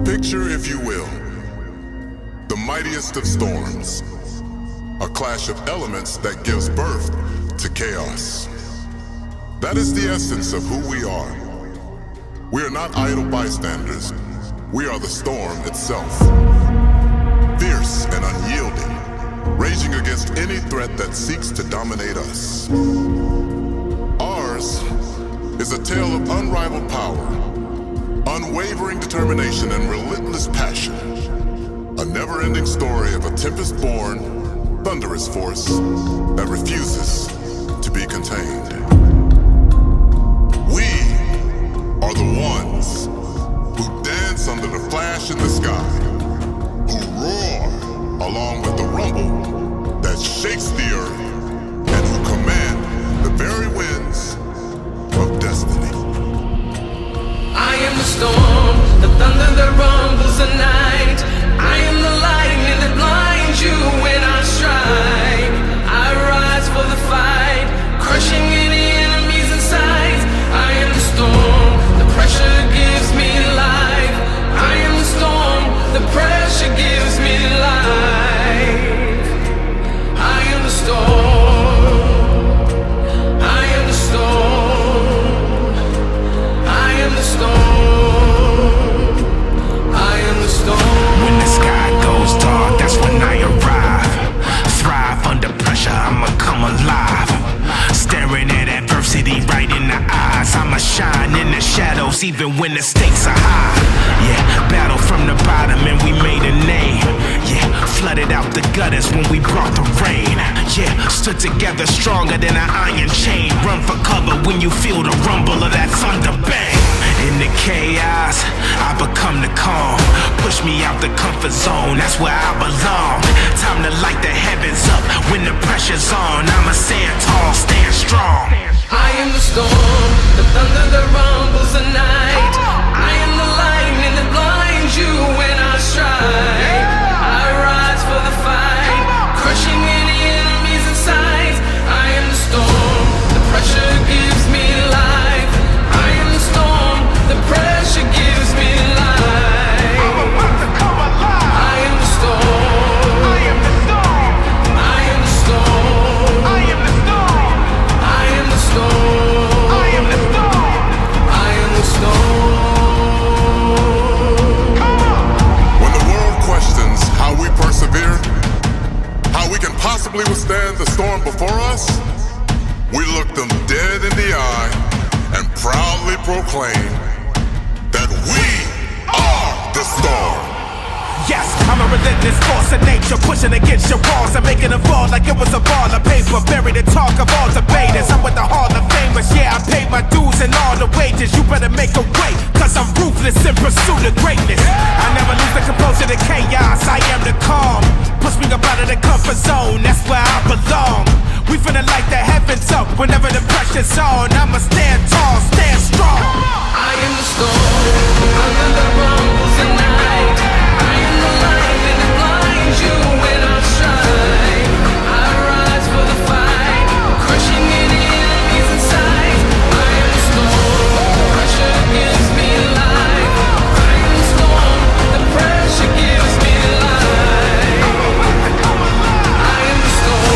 Picture, if you will, the mightiest of storms, a clash of elements that gives birth to chaos. That is the essence of who we are. We are not idle bystanders. We are the storm itself. Fierce and unyielding, raging against any threat that seeks to dominate us. Ours is a tale of unrivaled power, unwavering determination and relentless passion. A never-ending story of a tempest-born, thunderous force that refuses to be contained. We are the ones who dance under the flash in the sky, who roar along with the rumble that shakes the earth, and who command the very winds of destiny. I am the storm, the thunder that rumbles the night. I am the lightning that blinds you when I strike. I rise for the fight, crushing any enemies in sight. I am the storm, the pressure gives me life. I am the storm, the pressure gives me life. I am the storm, I am the storm, I am the storm, I am the storm. When the sky goes dark, that's when I arrive. Thrive under pressure, I'ma come alive. Staring at adversity right in the eyes. I'ma shine in the shadows even when the stakes are high. Yeah, battle from the bottom and we made a name. Yeah, flooded out the gutters when we brought the rain. Yeah, stood together stronger than an iron chain. Run for cover when you feel the rumble of that thunder bang. In the chaos, I become the calm. Push me out the comfort zone, that's where I belong. Time to light the heavens up when the pressure's on. I'ma stand tall, stand strong. I am the storm, the thunder that rumbles the night. I am the lightning that blinds you when I strike. I rise for the fight, crushing any enemies in sight. I am the storm, the pressure gives me life. I am the storm, the pressure gives me life. I'm about to come alive. I am the storm, I am the storm. I am the storm, I am the storm. I am the storm, I am the storm. I am the storm. Come on. When the world questions how we persevere, how we can possibly withstand the storm before us, we look them dead in the eye and proudly proclaim that we are the storm. Yes, I'm a relentless force of nature, pushing against your walls and making them fall like it was a ball of paper. Buried in talk of all debaters. I'm with the Hall of Famers. Yeah, I paid my dues and all the wages. You better make a way, cause I'm ruthless in pursuit of greatness. I never lose the composure to chaos. I am the calm. Push me up out of the comfort zone, that's where I belong. We finna light the heavens up whenever the pressure's on. I'ma stand tall, stand strong. I am the storm, the thunder that rumbles the night. I am the lightning that blinds you when I strike. I rise for the fight, crushing any enemies in sight. I am the storm, the pressure gives me life. I am the storm, the pressure gives me life. I am the storm,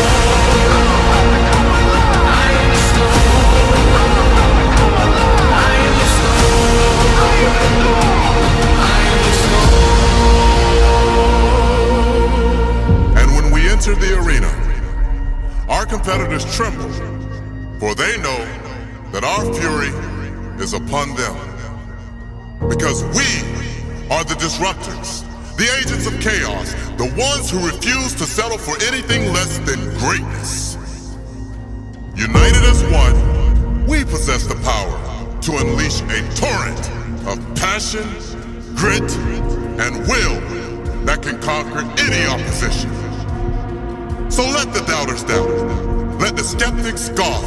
I am the storm, I am the storm, I am the storm. And when we enter the arena, our competitors tremble, for they know that our fury is upon them. Because we are the disruptors, the agents of chaos, the ones who refuse to settle for anything less than greatness. United as one, we possess the power to unleash a torrent of passion, grit, and will that can conquer any opposition. So let the doubters doubt, let the skeptics scoff,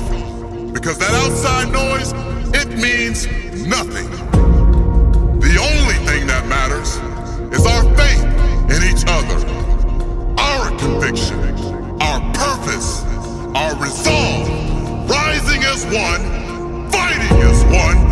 because that outside noise, it means nothing. The only thing that matters is our faith in each other, our conviction, our purpose, our resolve, rising as one, fighting as one,